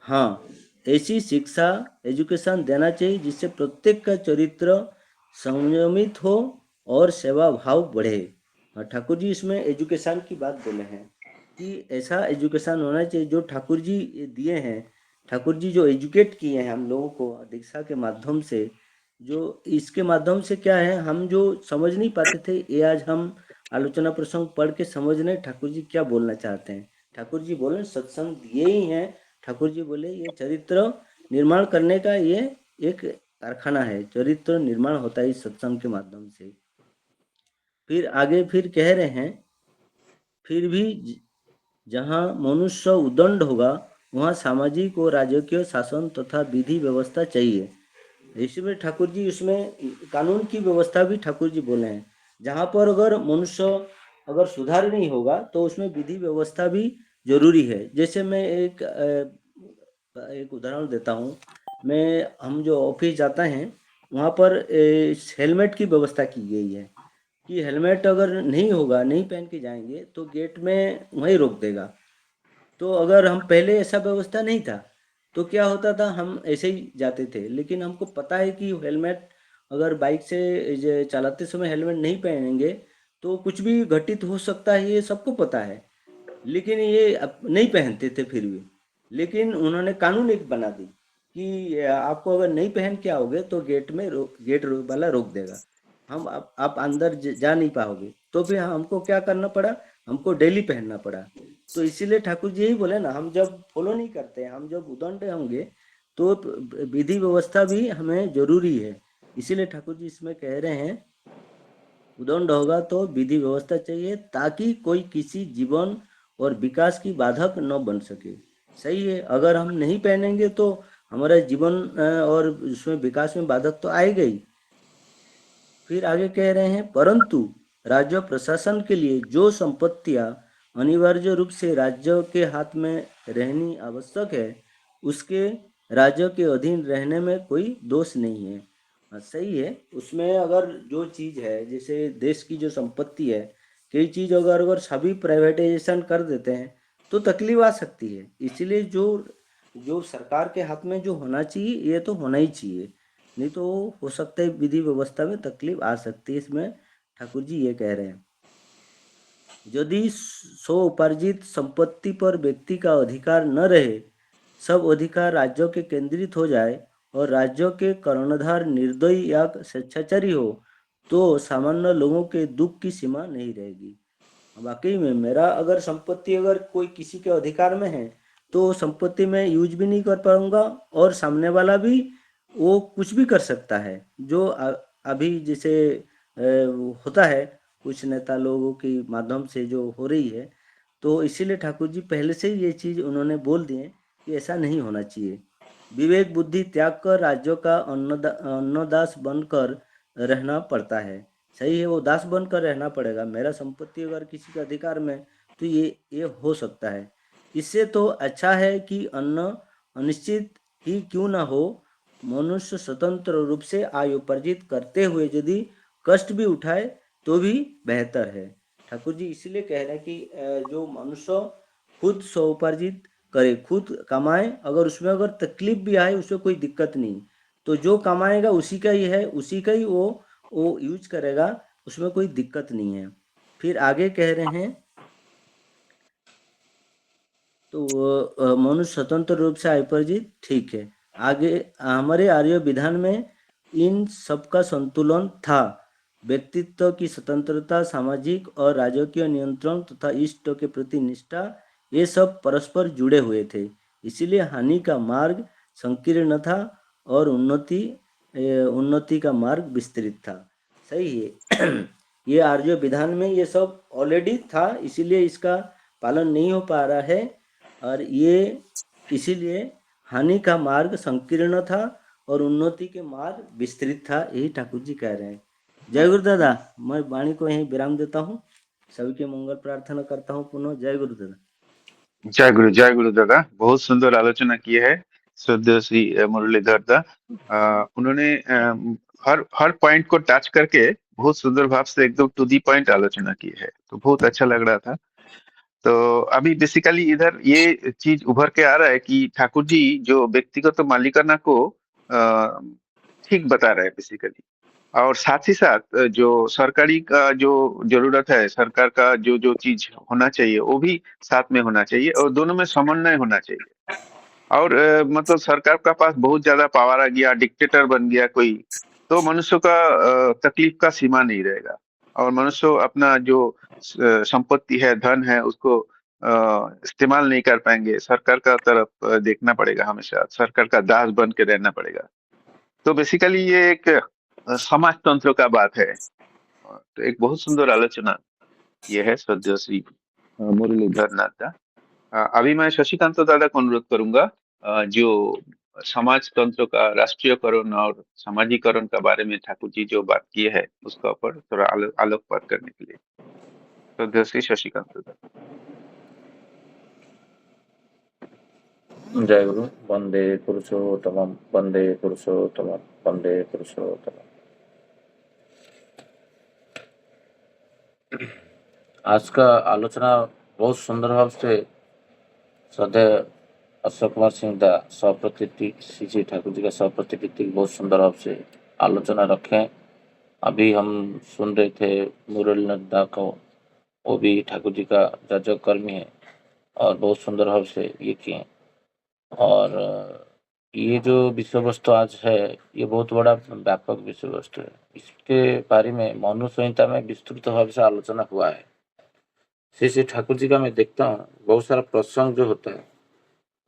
हाँ, ऐसी शिक्षा, एजुकेशन देना चाहिए जिससे प्रत्येक का चरित्र संयमित हो और सेवा भाव बढ़े। ठाकुर जी इसमें एजुकेशन की बात बोले हैं कि ऐसा एजुकेशन होना चाहिए जो ठाकुर जी दिए हैं। ठाकुर जी जो एजुकेट किए हैं हम लोगों को दीक्षा के माध्यम से, जो इसके माध्यम से क्या है, हम जो समझ नहीं पाते थे, ये आज हम आलोचना प्रसंग पढ़ के समझ रहे ठाकुर जी क्या बोलना चाहते हैं। ठाकुर जी बोले सत्संग दिए ही हैं। ठाकुर जी बोले ये चरित्र निर्माण करने का ये एक कारखाना है, चरित्र निर्माण होता है इस सत्संग के माध्यम से। फिर आगे फिर कह रहे हैं, फिर भी जहाँ मनुष्य उदंड होगा वहाँ सामाजिक और राजकीय शासन तथा विधि व्यवस्था चाहिए। इसमें ठाकुर जी उसमें कानून की व्यवस्था भी ठाकुर जी बोले हैं। जहाँ पर अगर मनुष्य अगर सुधार नहीं होगा तो उसमें विधि व्यवस्था भी जरूरी है। जैसे मैं एक उदाहरण देता हूँ। हम जो ऑफिस जाते हैं वहाँ पर हेलमेट की व्यवस्था की गई है कि हेलमेट अगर नहीं होगा, नहीं पहन के जाएंगे तो गेट में वहीं रोक देगा। तो अगर हम पहले ऐसा व्यवस्था नहीं था तो क्या होता था, हम ऐसे ही जाते थे। लेकिन हमको पता है कि हेलमेट, अगर बाइक से चलाते समय हेलमेट नहीं पहनेंगे तो कुछ भी घटित हो सकता है, ये सबको पता है। लेकिन ये नहीं पहनते थे फिर भी। लेकिन उन्होंने कानून एक बना दी कि आपको अगर नहीं पहन के आओगे तो गेट वाला रोक देगा। आप अंदर जा नहीं पाओगे। तो फिर हमको क्या करना पड़ा, हमको डेली पहनना पड़ा। तो इसीलिए ठाकुर जी यही बोले ना, हम जब फॉलो नहीं करते, हम जब उदंड होंगे तो विधि व्यवस्था भी हमें जरूरी है। इसीलिए ठाकुर जी इसमें कह रहे हैं, उदंड होगा तो विधि व्यवस्था चाहिए ताकि कोई किसी जीवन और विकास की बाधक न बन सके। सही है, अगर हम नहीं पहनेंगे तो हमारा जीवन और उसमें विकास में बाधक तो आएगा ही। फिर आगे कह रहे हैं, परंतु राज्य प्रशासन के लिए जो संपत्तियां अनिवार्य रूप से राज्य के हाथ में रहनी आवश्यक है, उसके राज्य के अधीन रहने में कोई दोष नहीं है। सही है। उसमें अगर जो चीज़ है, जैसे देश की जो संपत्ति है, कई चीज़ अगर अगर सभी प्राइवेटाइजेशन कर देते हैं तो तकलीफ आ सकती है। इसीलिए जो जो सरकार के हाथ में जो होना चाहिए, ये तो होना ही चाहिए। नहीं तो हो सकता है विधि व्यवस्था में तकलीफ आ सकती है। इसमें ठाकुर जी ये कह रहे हैं, यदि स्व उपार्जित संपत्ति पर व्यक्ति का अधिकार न रहे, सब अधिकार राज्यों के केंद्रित हो जाए और राज्यों के कर्णधार निर्दयी या स्वेच्छाचारी हो, तो सामान्य लोगों के दुख की सीमा नहीं रहेगी। वाकई में मेरा अगर संपत्ति अगर कोई किसी के अधिकार में है, तो संपत्ति में यूज भी नहीं कर पाऊंगा और सामने वाला भी वो कुछ भी कर सकता है। जो अभी जैसे होता है कुछ नेता लोगों के माध्यम से जो हो रही है, तो इसीलिए ठाकुर जी पहले से ही ये चीज़ उन्होंने बोल दिए कि ऐसा नहीं होना चाहिए। विवेक बुद्धि त्याग कर राज्यों का अन्नदास बनकर रहना पड़ता है। सही है, वो दास बनकर रहना पड़ेगा। मेरा संपत्ति अगर किसी के अधिकार में, तो ये हो सकता है। इससे तो अच्छा है कि अन्न अनिश्चित ही क्यों ना हो, मनुष्य स्वतंत्र रूप से आय उपार्जित करते हुए यदि कष्ट भी उठाए तो भी बेहतर है। ठाकुर जी इसलिए कह रहे हैं कि जो मनुष्य खुद स्वउपार्जित करे, खुद कमाए, अगर उसमें अगर तकलीफ भी आए उसमें कोई दिक्कत नहीं। तो जो कमाएगा उसी का ही है, उसी का ही वो यूज करेगा, उसमें कोई दिक्कत नहीं है। फिर आगे कह रहे हैं, तो मनुष्य स्वतंत्र रूप से आयपर्जित, ठीक है। आगे हमारे आर्य विधान में इन सब का संतुलन था। व्यक्तित्व की स्वतंत्रता, सामाजिक और राजकीय नियंत्रण तथा इष्ट के प्रति निष्ठा, ये सब परस्पर जुड़े हुए थे। इसीलिए हानि का मार्ग संकीर्ण था और उन्नति का मार्ग विस्तृत था। सही है। ये आर्य विधान में ये सब ऑलरेडी था, इसीलिए इसका पालन नहीं हो पा रहा है। और ये इसीलिए हानि का मार्ग संकीर्ण था और उन्नति के मार्ग विस्तृत था, यही ठाकुर जी कह रहे हैं। जय गुरुदादा। मैं वाणी को यहीं विराम देता हूँ। सभी के मंगल प्रार्थना करता हूँ पुनः। जय गुरुदादा।
जय गुरु दादा। बहुत सुंदर आलोचना की है श्रद्धेय श्री मुरलीधर दा। उन्होंने हर हर पॉइंट को टच करके बहुत सुंदर भाव से एकदम टू दी पॉइंट आलोचना की है, तो बहुत अच्छा लग रहा था। तो अभी बेसिकली इधर ये चीज उभर के आ रहा है कि ठाकुर जी जो व्यक्तिगत मालिकाना को ठीक बता रहे हैं बेसिकली, और साथ ही साथ जो सरकारी का जो जरूरत है, सरकार का जो जो चीज होना चाहिए वो भी साथ में होना चाहिए और दोनों में समन्वय होना चाहिए। और मतलब सरकार का पास बहुत ज्यादा पावर आ गया, डिक्टेटर बन गया कोई, तो मनुष्य का तकलीफ का सीमा नहीं रहेगा। और मनुष्य अपना जो संपत्ति है, धन है, उसको इस्तेमाल नहीं कर पाएंगे। सरकार का तरफ देखना पड़ेगा, हमेशा सरकार का दास बन के रहना पड़ेगा। तो बेसिकली ये एक समाजतंत्र का बात है। तो एक बहुत सुंदर आलोचना ये है श्रद्धेय श्री मुरलीधर नाथ का। अभी मैं शशिकांत दादा को अनुरोध करूंगा जो समाजतंत्र का राष्ट्रीयकरण और सामाजिकरण के बारे में ठाकुर जी जो बात किए है उसका ऊपर थोड़ा आलोकपात करने के लिए। श्रद्धेय श्री शशिकांत दादा।
जय गुरु। वंदे पुरुषोत्तमम, वंदे पुरुषोत्तमम, वंदे पुरुषोत्तमम। आज का आलोचना बहुत सुंदर भाव से श्रद्धेय अशोक कुमार सिंह दा सप्रतिष्ठित श्री श्री ठाकुर जी का सप्रतिष्ठित बहुत सुंदर भाव से आलोचना रखें। अभी हम सुन रहे थे मुरलीधर दा को, वो भी ठाकुर जी का जाजक कर्मी है और बहुत सुंदर भाव से ये किए। और ये जो विषय वस्तु आज है ये बहुत बड़ा व्यापक विषय वस्तु है। इसके बारे में मनु संहिता में विस्तृत भाव से आलोचना हुआ है। श्री श्री ठाकुर जी का मैं देखता हूँ बहुत सारा प्रसंग जो होता है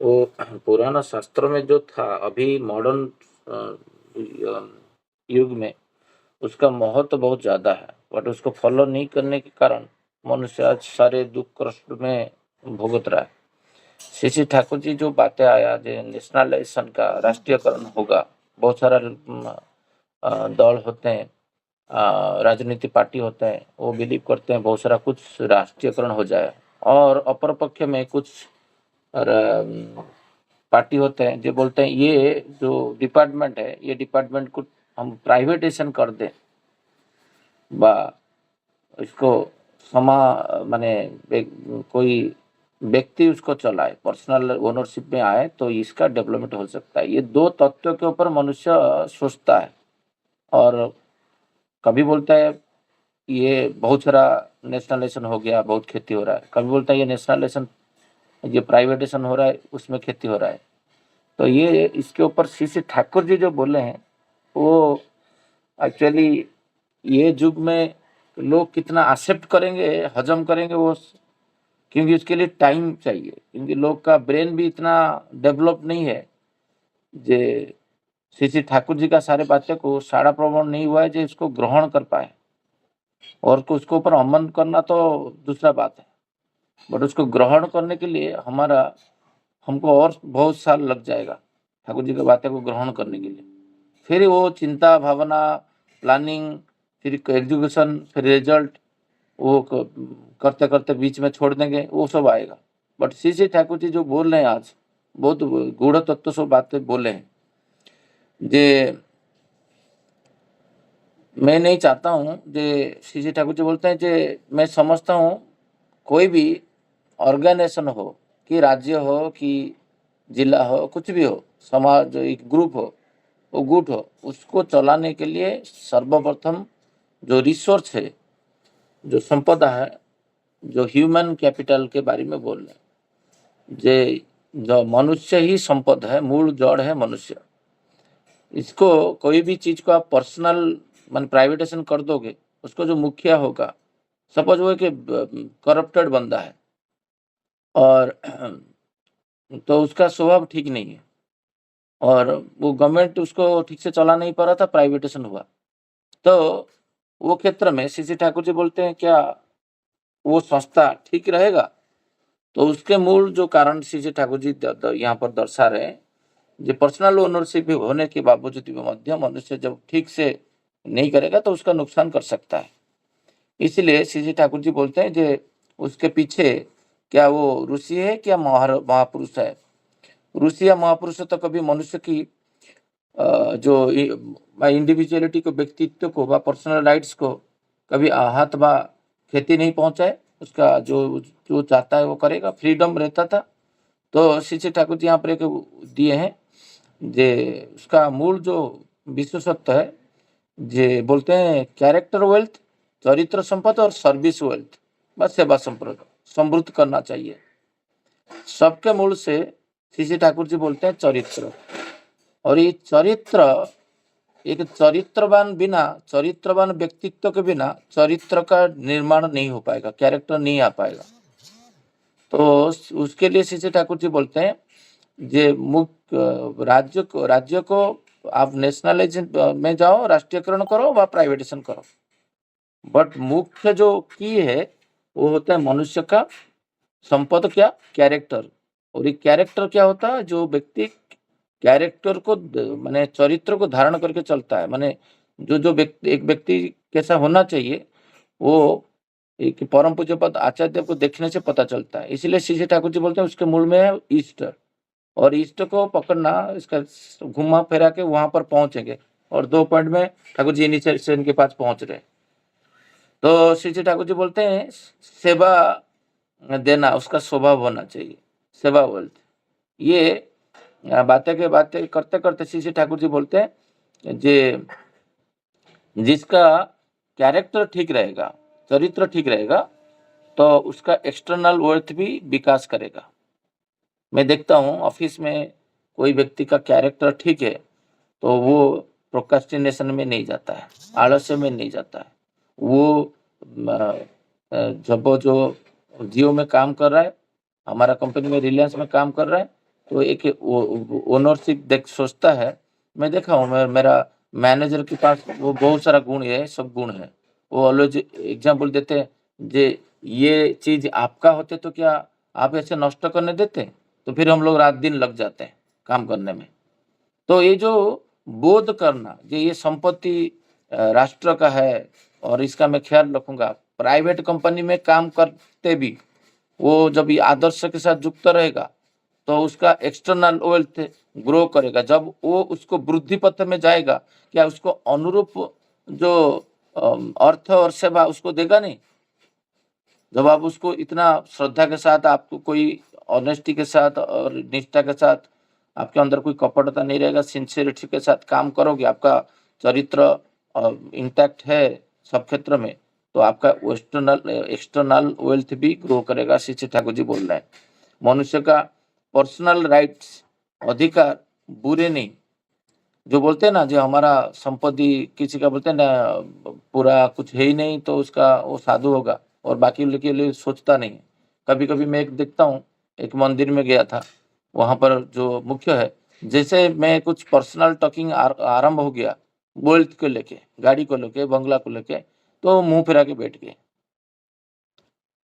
वो पुराना शास्त्रों में जो था, अभी मॉडर्न युग में उसका महत्व बहुत ज्यादा है, बट उसको फॉलो नहीं करने के कारण मनुष्य आज सारे दुख कष्ट में भुगत रहा है। श्री ठाकुर जी जो बातें आया जो नेशनलाइजेशन का राष्ट्रीयकरण होगा, बहुत सारा दल होते हैं, राजनीति पार्टी होते हैं, वो बिलीव करते हैं बहुत सारा कुछ राष्ट्रीयकरण हो जाए, और अपर पक्ष में कुछ पार्टी होते हैं जो बोलते हैं ये जो डिपार्टमेंट है, ये डिपार्टमेंट को हम प्राइवेटाइजेशन कर दें, बा इसको समा माने कोई व्यक्ति उसको चलाए, पर्सनल ओनरशिप में आए तो इसका डेवलपमेंट हो सकता है। ये दो तत्वों के ऊपर मनुष्य सोचता है, और कभी बोलता है ये बहुत सारा नेशनलाइजेशन हो गया, बहुत खेती हो रहा है, कभी बोलता है ये नेशनलाइजेशन, ये प्राइवेटाइजेशन हो रहा है, उसमें खेती हो रहा है। तो ये इसके ऊपर श्री ठाकुर जी जो बोले हैं वो एक्चुअली ये युग में लोग कितना एक्सेप्ट करेंगे, हजम करेंगे वो, क्योंकि उसके लिए टाइम चाहिए, क्योंकि लोग का ब्रेन भी इतना डेवलप नहीं है जे श्री ठाकुर जी का सारे बातें को सारा प्रमाण नहीं हुआ है जो इसको ग्रहण कर पाए, और उसके ऊपर अमल करना तो दूसरा बात है, बट उसको ग्रहण करने के लिए हमको और बहुत साल लग जाएगा ठाकुर जी की बातें को ग्रहण करने के लिए। फिर वो चिंता भावना प्लानिंग, फिर एग्जीक्यूशन, फिर रिजल्ट वो करते करते बीच में छोड़ देंगे, वो सब आएगा। बट श्री ठाकुर जी जो बोल रहे हैं आज, बहुत गूढ़ तत्व सब बातें बोले हैं, जे मैं नहीं चाहता हूँ जे श्री ठाकुर जी बोलते हैं जे मैं समझता हूँ कोई भी ऑर्गेनाइजेशन हो, कि राज्य हो कि जिला हो, कुछ भी हो, समाज एक ग्रुप हो, वो गुट हो, उसको चलाने के लिए सर्वप्रथम जो रिसोर्स है, जो संपदा है, जो ह्यूमन कैपिटल के बारे में बोल रहे हैं, जे जो मनुष्य ही संपद है, मूल जड़ है मनुष्य। इसको कोई भी चीज को आप पर्सनल मान प्राइवेटाइजेशन कर दोगे, उसको जो मुखिया होगा, सपोज वो कि करप्टेड बंदा है और तो उसका स्वभाव ठीक नहीं है, और वो गवर्नमेंट उसको ठीक से चला नहीं पा रहा था, प्राइवेटाइजेशन हुआ, तो वो क्षेत्र में श्री ठाकुर जी बोलते हैं क्या वो संस्था ठीक रहेगा? तो उसके मूल जो कारण श्री ठाकुर जी यहाँ पर दर्शा रहे हैं, जो पर्सनल ओनरशिप होने के बावजूद भी मध्य मनुष्य जब ठीक से नहीं करेगा तो उसका नुकसान कर सकता है। इसलिए श्री ठाकुर जी बोलते हैं जो उसके पीछे क्या वो ऋषि है, क्या महापुरुष है। ऋषि या महापुरुष तो कभी मनुष्य की जो इंडिविजुअलिटी को, व्यक्तित्व को, पर्सनल राइट्स को कभी आहत व क्षति नहीं पहुंचाए, उसका जो जो चाहता है वो करेगा, फ्रीडम रहता था। तो श्री ठाकुर जी यहाँ पर एक दिए हैं जे उसका मूल जो विशेषत्व है, जे बोलते हैं कैरेक्टर वेल्थ, चरित्र संपद और सर्विस वेल्थ, बस सेवा संपद समृद्ध करना चाहिए। सबके मूल से श्री ठाकुर जी बोलते हैं चरित्र, और ये चरित्र एक चरित्रवान व्यक्तित्व के बिना चरित्र का निर्माण नहीं हो पाएगा, कैरेक्टर नहीं आ पाएगा। तो उसके लिए श्री ठाकुर जी बोलते हैं जे मुख्य राज्य को आप नेशनलाइजेशन में जाओ, राष्ट्रीयकरण करो व प्राइवेटाइजेशन करो, बट मुख्य जो की है वो होता है मनुष्य का संपद, क्या कैरेक्टर। और ये कैरेक्टर क्या होता है, जो व्यक्ति कैरेक्टर को माने चरित्र को धारण करके चलता है, माने जो व्यक्ति एक व्यक्ति कैसा होना चाहिए वो एक परम पूज्य पद आचार्य देव को देखने से पता चलता है। इसलिए श्री ठाकुर जी बोलते हैं उसके मूल में है ईस्ट, और ईस्ट को पकड़ना, इसका घुमा फेरा के वहां पर पहुंचेंगे, और 2 पॉइंट में ठाकुर जी नीचे से इनके पास पहुंच रहे। तो श्री ठाकुर जी बोलते हैं सेवा देना उसका स्वभाव होना चाहिए, सेवा वेल्थ। ये बातें करते करते श्री ठाकुर जी बोलते हैं जे जिसका कैरेक्टर ठीक रहेगा, चरित्र ठीक रहेगा, तो उसका एक्सटर्नल वर्थ भी विकास करेगा। मैं देखता हूँ ऑफिस में कोई व्यक्ति का कैरेक्टर ठीक है तो वो प्रोक्रास्टिनेशन में नहीं जाता है, आलस्य में नहीं जाता है। वो जब वो जो जियो में काम कर रहा है, हमारा कंपनी में रिलायंस में काम कर रहा है, तो एक ओनरशिप देख सोचता है। मैं देखा हूँ मेरा मैनेजर के पास वो बहुत सारा गुण है, सब गुण है। वो ऑलवेज एग्जाम्पल देते हैं जे ये चीज आपका होते तो क्या आप ऐसे नष्ट करने देते? तो फिर हम लोग रात दिन लग जाते हैं काम करने में। तो ये जो बोध करना कि ये संपत्ति राष्ट्र का है और इसका मैं ख्याल रखूंगा। प्राइवेट कंपनी में काम करते भी वो जब ये आदर्श के साथ युक्त रहेगा तो उसका एक्सटर्नल वेल्थ ग्रो करेगा। जब वो उसको वृद्धि पथ में जाएगा, क्या उसको अनुरूप जो अर्थ और सेवा उसको देगा नहीं। जब आप उसको इतना श्रद्धा के साथ, आपको कोई ऑनेस्टी के साथ और निष्ठा के साथ, आपके अंदर कोई कपटता नहीं रहेगा, सिंसियरिटी के साथ काम करोगे, आपका चरित्र इंटैक्ट है सब क्षेत्र में, तो आपका एक्सटर्नल वेल्थ भी ग्रो करेगा। श्री ठाकुर जी बोल रहे हैं मनुष्य का पर्सनल राइट्स, अधिकार बुरे नहीं। जो बोलते हैं ना, जो हमारा संपत्ति किसी का बोलते हैं ना पूरा कुछ है ही नहीं तो उसका वो साधु होगा और बाकी के लिए सोचता नहीं है। कभी कभी मैं एक देखता हूँ, एक मंदिर में गया था, वहाँ पर जो मुख्य है, जैसे मैं कुछ पर्सनल टॉकिंग आरंभ हो गया वेल्थ को लेके, गाड़ी को लेके, बंगला को लेके, तो मुंह फिरा के बैठ गए।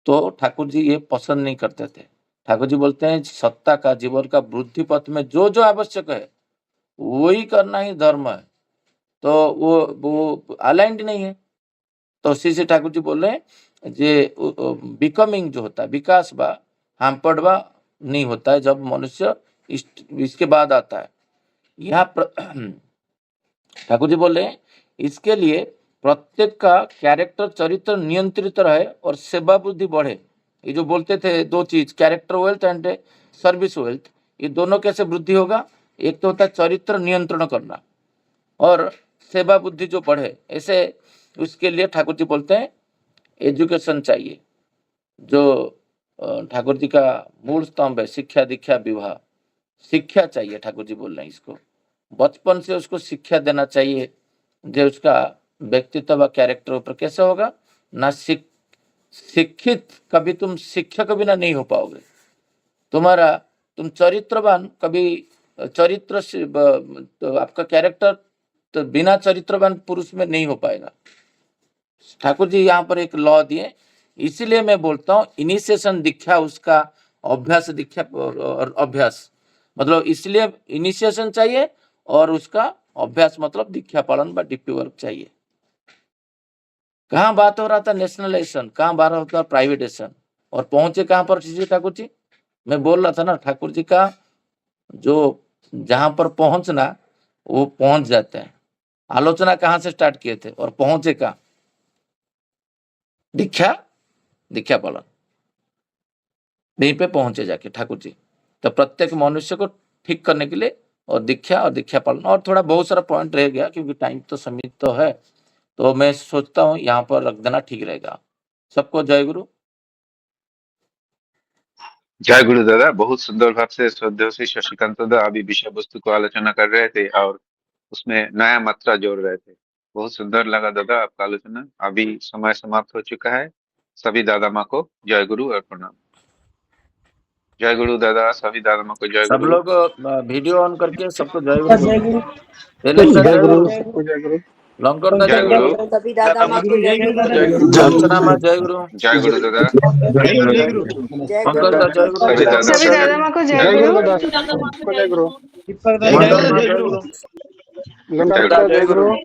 तो ठाकुर जी ये पसंद नहीं करते थे। ठाकुर जी बोलते हैं सत्ता का, जीवन का वृद्धि पथ में जो जो आवश्यक है वही करना ही धर्म है। तो वो अलाइंड नहीं है। तो श्री ठाकुर जी बोल रहे हैं जे बिकमिंग जो होता है, विकास बा हैम्पर्ड बा नहीं होता है जब मनुष्य इसके बाद आता है। यहाँ ठाकुर जी बोल रहे हैं इसके लिए प्रत्येक का कैरेक्टर, चरित्र नियंत्रित रहे और सेवा बुद्धि बढ़े। ये जो बोलते थे दो चीज, character wealth and service wealth, ये दोनों कैसे वृद्धि होगा? एक तो होता है चरित्र नियंत्रण करना और सेवा बुद्धि जो बढ़े, ऐसे उसके लिए ठाकुर जी बोलते हैं एजुकेशन चाहिए। जो ठाकुर जी का मूल स्तंभ है शिक्षा दीक्षा विवाह, शिक्षा चाहिए। ठाकुर जी बोल रहे हैं इसको बचपन से उसको शिक्षा देना चाहिए जो उसका व्यक्तित्व व कैरेक्टर ऊपर कैसे होगा ना। शिक्षित कभी तुम शिक्षक बिना नहीं हो पाओगे। तुम चरित्रवान कभी चरित्र से तो आपका कैरेक्टर तो बिना चरित्रवान पुरुष में नहीं हो पाएगा। ठाकुर जी यहाँ पर एक लॉ दिए, इसीलिए मैं बोलता हूँ इनिशिएशन दीक्षा उसका अभ्यास, दीक्षा और अभ्यास मतलब इसलिए इनिशिएशन चाहिए और उसका अभ्यास मतलब दीक्षा पालन व डीपी वर्क चाहिए। कहाँ बात हो रहा था नेशनलाइजेशन, कहाँ बात हो रहा था प्राइवेटेशन, और पहुंचे कहाँ पर ठाकुर जी? मैं बोल रहा था ना ठाकुर जी का जो जहां पर पहुंचना वो पहुंच जाते हैं। आलोचना कहाँ से स्टार्ट किए थे और पहुंचे कहाँ? दीक्षा पालन, यहीं पे पहुंचे जाके ठाकुर जी। तो प्रत्येक मनुष्य को ठीक करने के लिए और दीक्षा पालन, और थोड़ा बहुत सारा पॉइंट रह गया क्योंकि टाइम तो सीमित तो है, तो मैं सोचता हूँ यहाँ पर रख देना ठीक रहेगा। सबको जय गुरु।
जय गुरु दादा। बहुत सुंदर भाव से श्रद्धेय श्री शशिकांत दादा अभी विषय वस्तु को आलोचना कर रहे थे और उसमें नया मात्रा जोड़ रहे थे। बहुत सुंदर लगा दादा आपका आलोचना। अभी समय समाप्त हो चुका है। सभी दादा माँ को जय गुरु और प्रणाम। जय गुरु दादा, सभी दादा माँ को जय
सब
गुरु।
लोग वीडियो ऑन करके सबको जय गुरु बोलो। शैलेश दा जय गुरु, लंकर दा
जय
जय
गुरु।
गुरु,
सभी दादा माँ को जय गुरु।
जय गुरु।
अर्चना माँ जय गुरु,
जय गुरु दादा।
जय गुरु।
पंकज दा जय गुरु,
सभी दादा
सभी
जय
दादा
गुरु।
माँ को
जय
जय
गुरु।
गुरु।
मंडल माँ जय गुरु,
जय
दा
गुरु।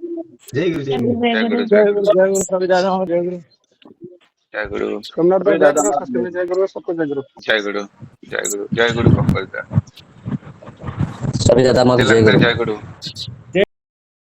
जय गुरु,
जय गुरु। जय गुरु। जय गुरु।
सभी दादा माँ जय गुरु,
जय गुरु।
सभी दादा माँ जय गुरु।
जय गुरु। जय गुरु। जय गुरु पंकज दा।
सभी दादा माँ को जय
तिलक दा
गुरु।
जय गुरु।